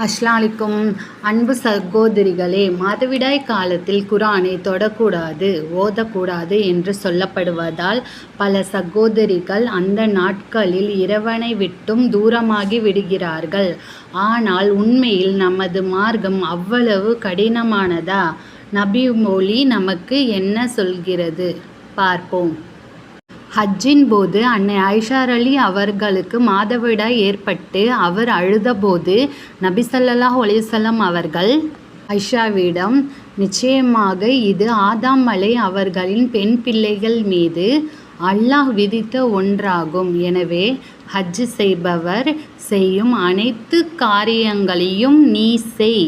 அஸ்ஸலாமலைக்கும். அன்பு சகோதரிகளே, மாதவிடாய் காலத்தில் குர்ஆனை தொடக்கூடாது, ஓதக்கூடாது என்று சொல்லப்படுவதால் பல சகோதரிகள் அந்த நாட்களில் இறைவனை விட்டும் தூரமாகி விடுகிறார்கள். ஆனால் உண்மையில் நமது மார்க்கம் அவ்வளவு கடினமானதா? நபிமொழி நமக்கு என்ன சொல்கிறது பார்ப்போம். ஹஜ்ஜின் போது அன்னை ஆயிஷா ரலி அவர்களுக்கு மாதவிடாய் ஏற்பட்டு அவர் அழுதபோது நபி ஸல்லல்லாஹு அலைஹி வஸல்லம் அவர்கள் ஆயிஷாவிடம், நிச்சயமாக இது ஆதம் அவர்களின் பெண் பிள்ளைகள் மீது அல்லாஹ் விதித்த ஒன்றாகும். எனவே ஹஜ் செய்பவர் செய்யும் அனைத்து காரியங்களையும் நீ செய்.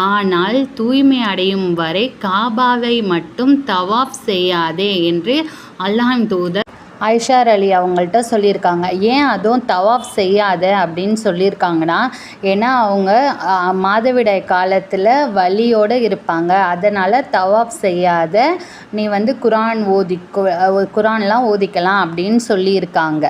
ஆனால் தூய்மை அடையும் வரை காபாவை மட்டும் தவாஃப் செய்யாதே என்று அல்லாஹ்வின் தூதர் ஆயிஷா ரலி அவங்கள்ட்ட சொல்லியிருக்காங்க. ஏன் அதுவும் தவாஃப் செய்யாத அப்படின்னு சொல்லியிருக்காங்கன்னா, ஏன்னா அவங்க மாதவிடாய் காலத்தில் வலியோடு இருப்பாங்க. அதனால் தவாஃப் செய்யாத, நீ குர்ஆன்லாம் ஓதிக்கலாம் அப்படின்னு சொல்லியிருக்காங்க.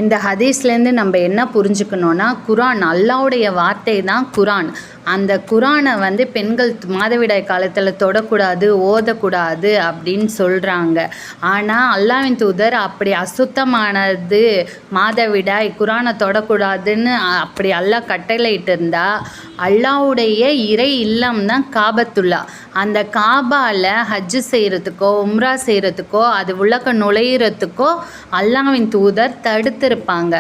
இந்த ஹதீஸ்லேருந்து நம்ம என்ன புரிஞ்சுக்கணுன்னா, குர்ஆன் அல்லாஹ்வுடைய வார்த்தை தான் குர்ஆன். அந்த குர்ஆனை பெண்கள் மாதவிடாய் காலத்தில் தொடக்கூடாது, ஓதக்கூடாது அப்படின்னு சொல்கிறாங்க. ஆனால் அல்லாஹ்வின் தூதர் அப்படி அசுத்தமானது மாதவிடாய், குர்ஆனை தொடக்கூடாதுன்னு அப்படி அல்லாஹ் கட்டளையிட்டு இருந்தால், அல்லாஹ்வுடைய இறை இல்லம் தான் காபத்துல்லா. அந்த காபாவில் ஹஜ்ஜு செய்கிறதுக்கோ உம்ரா செய்கிறதுக்கோ அது உள்ளக்க நுழையிறதுக்கோ அல்லாஹ்வின் தூதர் தடுத்திருப்பாங்க.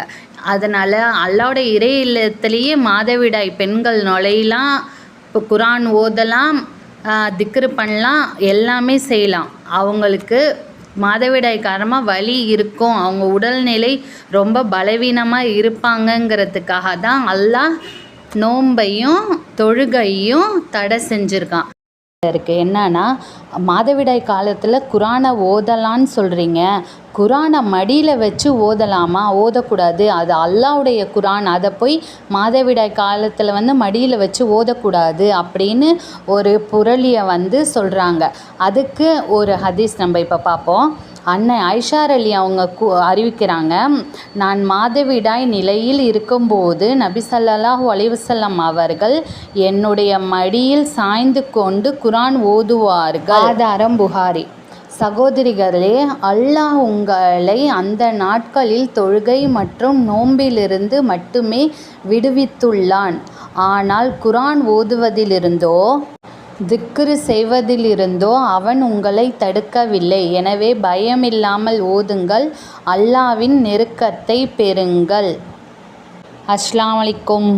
அதனால் அல்லாஹ்வுடைய இறை இல்லத்திலேயே மாதவிடாய் பெண்கள் நுழையலாம், இப்போ குர்ஆன் ஓதலாம், திக்ரு பண்ணலாம், எல்லாமே செய்யலாம். அவங்களுக்கு மாதவிடாய் காரணமாக வலி இருக்கும், அவங்க உடல்நிலை ரொம்ப பலவீனமாக இருப்பாங்கங்கிறதுக்காக தான் அல்லாஹ் நோன்பையும் தொழுகையும் தடை செஞ்சுருக்கான். என்னன்னா, மாதவிடாய் காலத்தில் குர்ஆனை ஓதலான்னு சொல்கிறீங்க, குர்ஆனை மடியில் வச்சு ஓதலாமா? ஓதக்கூடாது, அது அல்லாஹ்வுடைய குர்ஆன், அதை போய் மாதவிடாய் காலத்தில் மடியில் வச்சு ஓதக்கூடாது அப்படின்னு ஒரு புரளியை சொல்கிறாங்க. அதுக்கு ஒரு ஹதீஸ் நம்ம இப்போ பார்ப்போம். அன்னை ஆயிஷா ரலி அவங்க அறிவிக்கிறாங்க, நான் மாதவிடாய் நிலையில் இருக்கும்போது நபி ஸல்லல்லாஹு அலைஹி வஸல்லம் அவர்கள் என்னுடைய மடியில் சாய்ந்து கொண்டு குர்ஆன் ஓதுவார்கள். ஆதாரம் புகாரி. சகோதரிகளே, அல்லாஹ் உங்களை அந்த நாட்களில் தொழுகை மற்றும் நோன்பிலிருந்து மட்டுமே விடுவித்துள்ளான். ஆனால் குர்ஆன் ஓதுவதிலிருந்தோ திக்ரு செய்வதிலிருந்தோ அவன் உங்களை தடுக்கவில்லை. எனவே பயமில்லாமல் ஓதுங்கள், அல்லாஹ்வின் நெருக்கத்தை பெறுங்கள். அஸ்ஸலாமு அலைக்கும்.